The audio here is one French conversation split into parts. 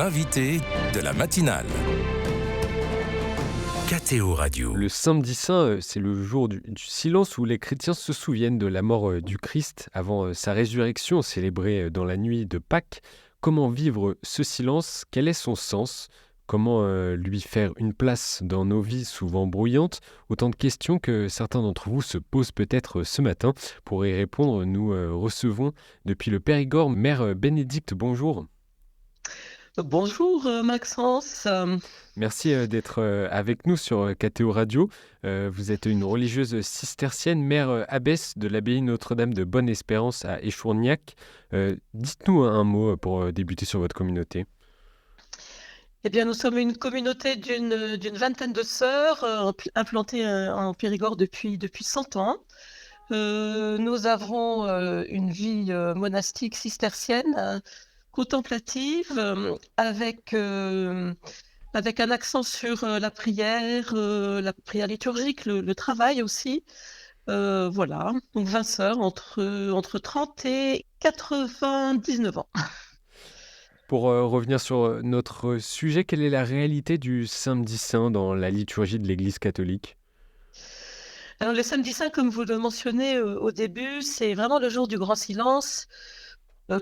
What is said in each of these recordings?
l'invité de la matinale. KTO Radio. Le samedi saint, c'est le jour du silence où les chrétiens se souviennent de la mort du Christ avant sa résurrection célébrée dans la nuit de Pâques. Comment vivre ce silence? Quel est son sens? Comment lui faire une place dans nos vies souvent bruyantes? Autant de questions que certains d'entre vous se posent peut-être ce matin. Pour y répondre, nous recevons depuis le Périgord Mère Bénédicte. Bonjour. Bonjour Maxence. Merci d'être avec nous sur KTO Radio. Vous êtes une religieuse cistercienne, mère abbesse de l'abbaye Notre-Dame de Bonne-Espérance à Échourgnac. Dites-nous un mot pour débuter sur votre communauté. Eh bien, nous sommes une communauté d'une vingtaine de sœurs implantées en Périgord depuis 100 ans. Nous avons une vie monastique cistercienne, contemplative, avec un accent sur la prière liturgique, le travail aussi. Voilà, donc 20 sœurs entre 30 et 99 ans. Pour revenir sur notre sujet, quelle est la réalité du samedi saint dans la liturgie de l'Église catholique ? Alors, le samedi saint, comme vous le mentionnez au début, c'est vraiment le jour du grand silence.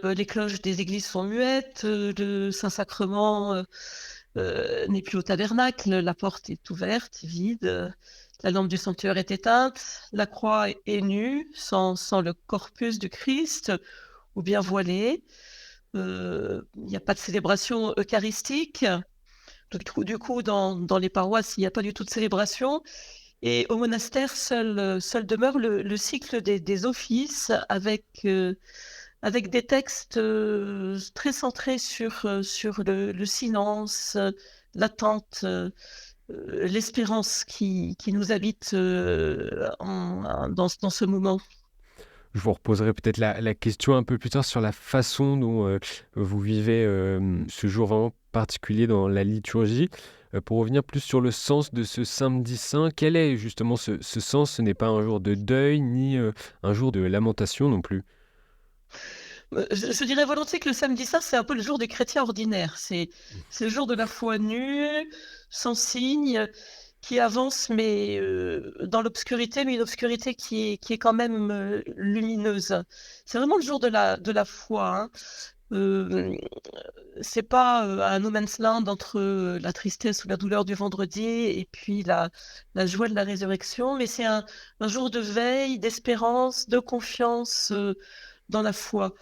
Les cloches des églises sont muettes, le Saint-Sacrement n'est plus au tabernacle, la porte est ouverte, vide, la lampe du sanctuaire est éteinte, la croix est nue, sans le corpus du Christ, ou bien voilée. Il n'y a pas de célébration eucharistique. Du coup, dans les paroisses, il n'y a pas du tout de célébration. Et au monastère, seul demeure le cycle des offices avec des textes très centrés sur le silence, l'attente, l'espérance qui nous habite dans ce moment. Je vous reposerai peut-être la question un peu plus tard sur la façon dont vous vivez ce jour vraiment particulier dans la liturgie. Pour revenir plus sur le sens de ce samedi saint, quel est justement ce sens? Ce n'est pas un jour de deuil, ni un jour de lamentation non plus. Je dirais volontiers que le samedi saint, c'est un peu le jour des chrétiens ordinaires. C'est le jour de la foi nue, sans signe, qui avance, mais dans l'obscurité, mais une obscurité qui est quand même lumineuse. C'est vraiment le jour de la foi, hein. C'est pas un no man's land entre la tristesse ou la douleur du vendredi et puis la joie de la résurrection, mais c'est un jour de veille, d'espérance, de confiance dans la foi.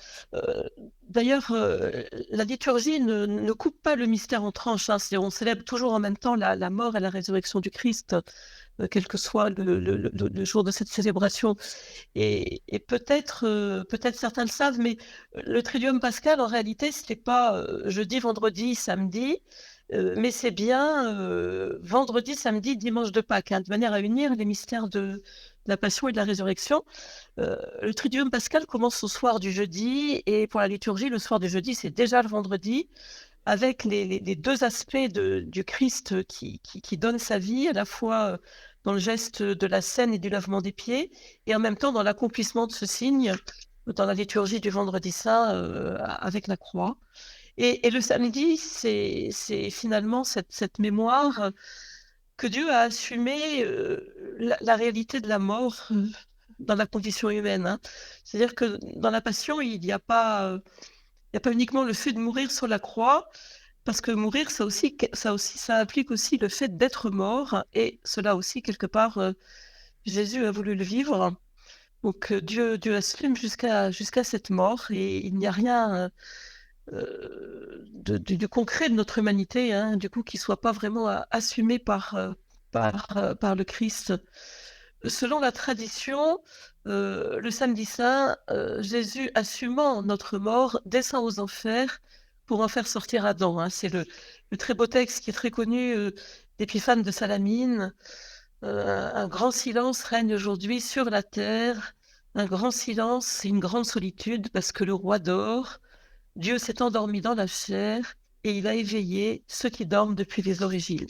D'ailleurs, la liturgie ne coupe pas le mystère en tranches, hein. On célèbre toujours en même temps la mort et la résurrection du Christ, quel que soit le jour de cette célébration. Et peut-être certains le savent, mais le Triduum pascal, en réalité, ce n'est pas jeudi, vendredi, samedi, mais c'est bien vendredi, samedi, dimanche de Pâques, hein, de manière à unir les mystères de la passion et de la résurrection. Le Triduum pascal commence au soir du jeudi, et pour la liturgie, le soir du jeudi, c'est déjà le vendredi, avec les deux aspects du Christ qui donne sa vie, à la fois dans le geste de la scène et du lavement des pieds, et en même temps dans l'accomplissement de ce signe, dans la liturgie du vendredi saint, avec la croix. Et le samedi, c'est finalement cette mémoire que Dieu a assumé la réalité de la mort dans la condition humaine, hein. C'est-à-dire que dans la Passion, il n'y a pas uniquement le fait de mourir sur la croix, parce que mourir, ça implique aussi le fait d'être mort, et cela aussi, quelque part, Jésus a voulu le vivre. Donc Dieu assume jusqu'à cette mort, et il n'y a rien du concret de notre humanité, hein, du coup, qui soit pas vraiment assumé par le Christ. Selon la tradition, le samedi saint, Jésus, assumant notre mort, descend aux enfers pour en faire sortir Adam, hein. C'est le très beau texte qui est très connu d'Épiphane de Salamine. Un grand silence règne aujourd'hui sur la terre, un grand silence et une grande solitude, parce que le roi dort. Dieu s'est endormi dans la chair et il a éveillé ceux qui dorment depuis les origines.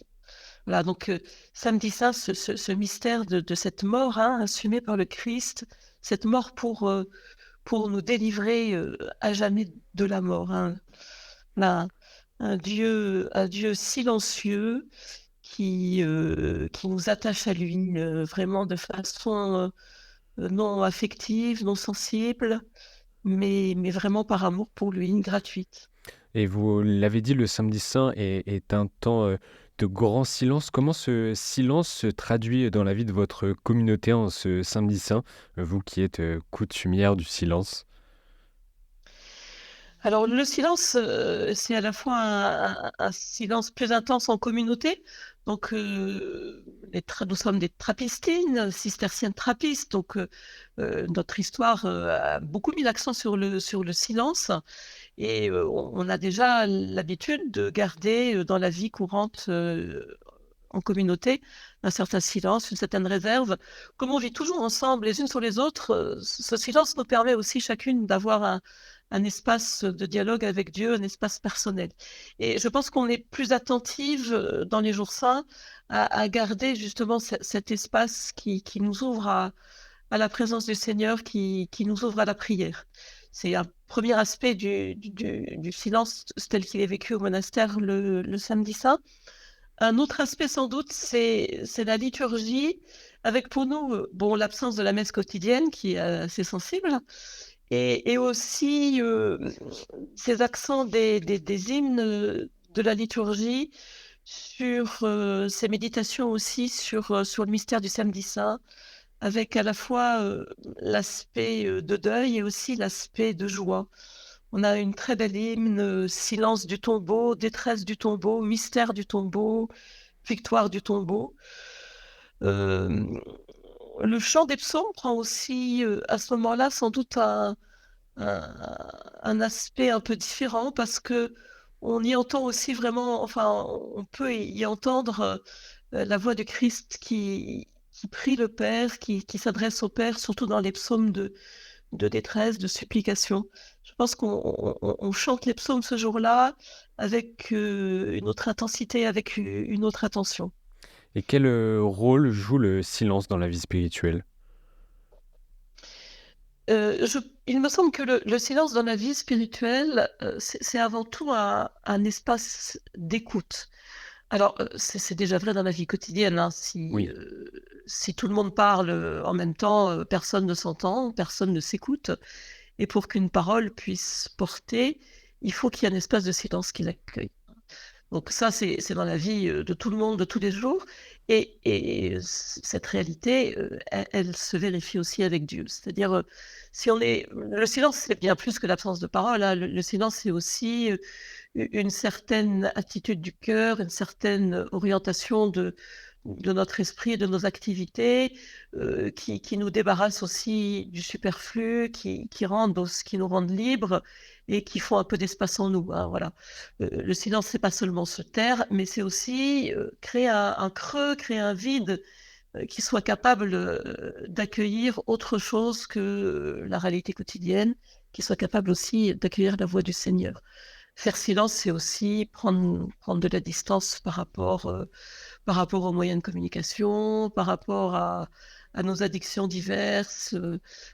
Voilà, donc samedi saint, ce mystère de cette mort, hein, assumée par le Christ, cette mort pour nous délivrer à jamais de la mort, hein. un Dieu silencieux qui nous attache à lui, vraiment de façon, non affective, non sensible, mais vraiment par amour pour lui, gratuite. Et vous l'avez dit, le samedi saint est un temps de grand silence. Comment ce silence se traduit dans la vie de votre communauté en ce samedi saint, vous qui êtes coutumière du silence? Alors le silence, c'est à la fois un silence plus intense en communauté, donc nous sommes des trappistines, cisterciennes trappistes, donc notre histoire, a beaucoup mis l'accent sur le silence et on a déjà l'habitude de garder, dans la vie courante, en communauté, un certain silence, une certaine réserve. Comme on vit toujours ensemble les unes sur les autres, ce silence nous permet aussi chacune d'avoir un espace de dialogue avec Dieu, un espace personnel. Et je pense qu'on est plus attentive, dans les jours saints à garder justement cet espace qui nous ouvre à la présence du Seigneur, qui nous ouvre à la prière. C'est un premier aspect du silence tel qu'il est vécu au monastère le samedi saint. Un autre aspect sans doute, c'est la liturgie avec pour nous, bon, l'absence de la messe quotidienne qui est assez sensible et aussi, ces accents des hymnes, de la liturgie sur, ces méditations aussi sur le mystère du samedi saint avec à la fois, l'aspect, de deuil et aussi l'aspect de joie. On a une très belle hymne, silence du tombeau, détresse du tombeau, mystère du tombeau, victoire du tombeau. Hem, le chant des psaumes prend aussi, à ce moment-là, sans doute un aspect un peu différent parce qu'on y entend aussi vraiment enfin, on peut y entendre, la voix du Christ qui prie le Père, qui s'adresse au Père, surtout dans les psaumes de détresse, de supplication. Je pense qu'on chante les psaumes ce jour-là avec, une autre intensité, avec une autre attention. Et quel rôle joue le silence dans la vie spirituelle? Je il me semble que le silence dans la vie spirituelle, c'est avant tout un espace d'écoute. Alors, c'est déjà vrai dans la vie quotidienne, hein. Oui. Si tout le monde parle, en même temps, personne ne s'entend, personne ne s'écoute et pour qu'une parole puisse porter, il faut qu'il y ait un espace de silence qui l'accueille. Donc ça, c'est dans la vie, de tout le monde, de tous les jours et cette réalité, elle se vérifie aussi avec Dieu. C'est-à-dire, si on est le silence, c'est bien plus que l'absence de parole, hein. Le silence, c'est aussi, une certaine attitude du cœur, une certaine orientation de notre esprit et de nos activités, qui nous débarrassent aussi du superflu, qui nous rendent libres et qui font un peu d'espace en nous, hein, voilà. Le silence, c'est pas seulement se taire, mais c'est aussi, créer un creux, créer un vide, qui soit capable, d'accueillir autre chose que, la réalité quotidienne, qui soit capable aussi d'accueillir la voix du Seigneur. Faire silence, c'est aussi prendre de la distance par rapport aux moyens de communication, par rapport à nos addictions diverses,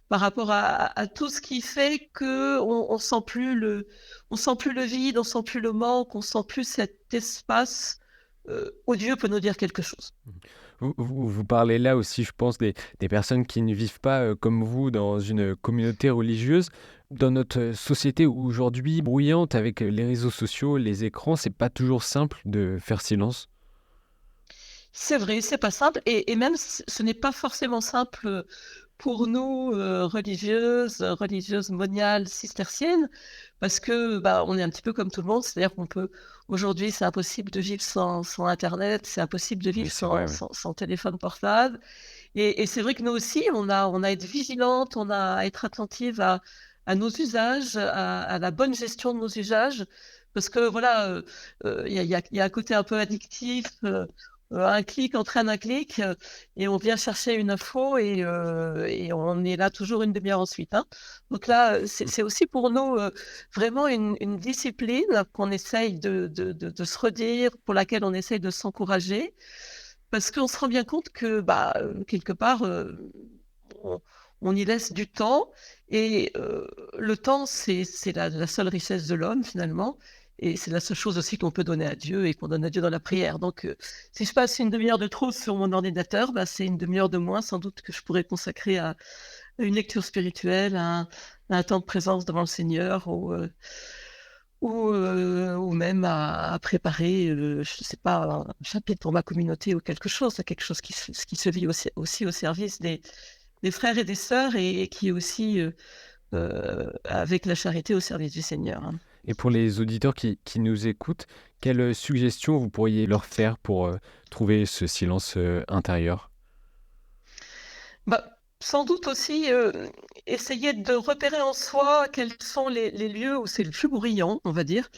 par rapport à tout ce qui fait qu'on on sent plus le vide, on sent plus le manque, on sent plus cet espace, où Dieu peut nous dire quelque chose. Vous parlez là aussi, je pense, des personnes qui ne vivent pas comme vous dans une communauté religieuse. Dans notre société aujourd'hui bruyante avec les réseaux sociaux, les écrans, c'est pas toujours simple de faire silence. C'est vrai, c'est pas simple et même ce n'est pas forcément simple, pour nous, religieuses moniales cisterciennes parce que, bah, on est un petit peu comme tout le monde. C'est-à-dire qu'on peut aujourd'hui, c'est impossible de vivre sans internet, c'est impossible de Oui, vivre c'est vrai, oui. sans téléphone portable et c'est vrai que nous aussi, on a à être vigilante, on a à être attentive à nos usages, à la bonne gestion de nos usages parce que voilà, il y a un côté un peu addictif, un clic entraîne un clic, et on vient chercher une info et on est là toujours une demi-heure ensuite, hein. Donc là, c'est aussi pour nous, vraiment une discipline qu'on essaye de se redire, pour laquelle on essaye de s'encourager. Parce qu'on se rend bien compte que, bah, quelque part, on on y laisse du temps et le temps, c'est la seule richesse de l'homme finalement et c'est la seule chose aussi qu'on peut donner à Dieu et qu'on donne à Dieu dans la prière. Donc, si je passe une demi-heure de trop sur mon ordinateur, bah, c'est une demi-heure de moins sans doute que je pourrais consacrer à une lecture spirituelle, à un temps de présence devant le Seigneur ou même à préparer, je sais pas, un chapitre pour ma communauté ou quelque chose. C'est quelque chose qui se vit aussi au service des frères et des sœurs et qui est aussi, avec la charité au service du Seigneur, hein. Et pour les auditeurs qui nous écoutent, quelles suggestions vous pourriez leur faire pour trouver ce silence intérieur? Bah, sans doute aussi, essayer de repérer en soi quels sont les lieux où c'est le plus bruyant, on va dire.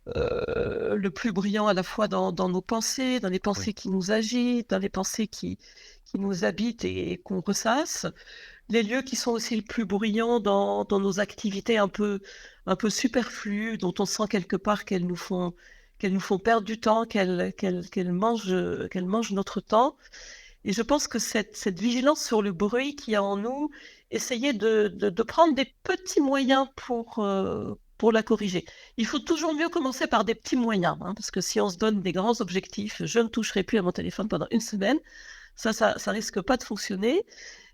Le plus brillant à la fois dans nos pensées, dans les Oui. pensées qui nous agitent, dans les pensées qui nous habitent et qu'on ressasse. Les lieux qui sont aussi le plus bruyants dans nos activités un peu superflues, dont on sent quelque part qu'elles nous font perdre du temps, qu'elles mangent notre temps. Et je pense que cette vigilance sur le bruit qu'il y a en nous, essayer de prendre des petits moyens pour la corriger. Il faut toujours mieux commencer par des petits moyens, hein, parce que si on se donne des grands objectifs, je ne toucherai plus à mon téléphone pendant une semaine, ça risque pas de fonctionner.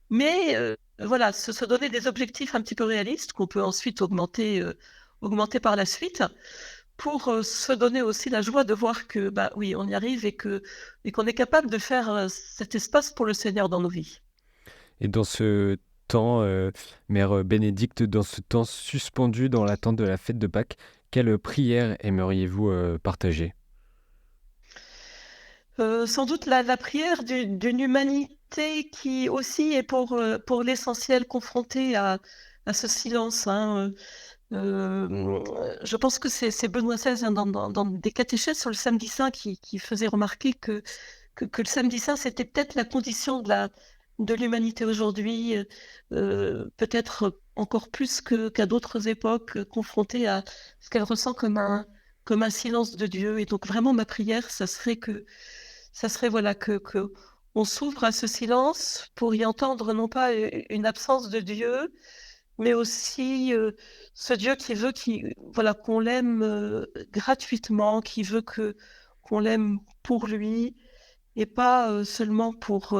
Mais voilà, se donner des objectifs un petit peu réalistes qu'on peut ensuite augmenter par la suite pour, se donner aussi la joie de voir que, bah, oui, on y arrive et qu'on est capable de faire, cet espace pour le Seigneur dans nos vies. Et dans ce temps, mère Bénédicte, dans ce temps suspendu dans l'attente de la fête de Pâques, quelle prière aimeriez-vous partager? Sans doute la prière d'une humanité qui aussi est pour l'essentiel confrontée à ce silence, hein, je pense que c'est Benoît XVI, hein, dans des catéchèses sur le samedi saint qui faisait remarquer que le samedi saint, c'était peut-être la condition de l'humanité aujourd'hui, peut-être encore plus qu'à d'autres époques, confrontée à ce qu'elle ressent comme un silence de Dieu. Et donc vraiment ma prière, ça serait voilà que on s'ouvre à ce silence pour y entendre non pas une absence de Dieu, mais aussi, ce Dieu voilà, qu'on l'aime, gratuitement, qui veut qu'on l'aime pour lui et pas, seulement pour,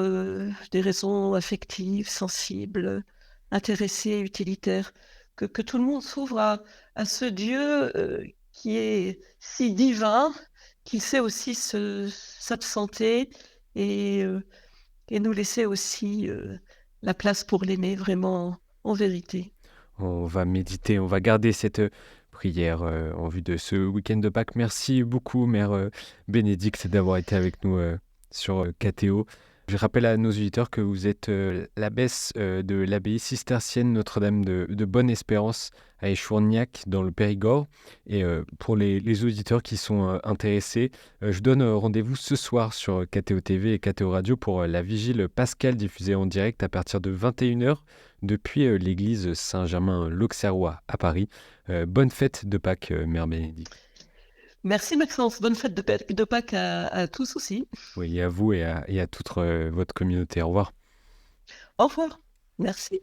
des raisons affectives, sensibles, intéressées, utilitaires. Que tout le monde s'ouvre à ce Dieu, qui est si divin, qu'il sait aussi s'absenter et heu et nous laisser aussi, la place pour l'aimer vraiment en vérité. On va méditer, on va garder cette prière en vue de ce week-end de Pâques. Merci beaucoup, mère Bénédicte, d'avoir été avec nous sur KTO. Je rappelle à nos auditeurs que vous êtes l'abbesse de l'abbaye cistercienne Notre-Dame de Bonne-Espérance à Échourgnac dans le Périgord. Et pour les auditeurs qui sont intéressés, je donne rendez-vous ce soir sur KTO TV et KTO Radio pour la vigile pascale diffusée en direct à partir de 21h depuis l'église Saint-Germain-l'Auxerrois à Paris. Bonne fête de Pâques, mère Bénédicte. Merci Maxence, bonne fête de Pâques à tous aussi. Oui, et à vous et à toute votre communauté. Au revoir. Au revoir. Merci.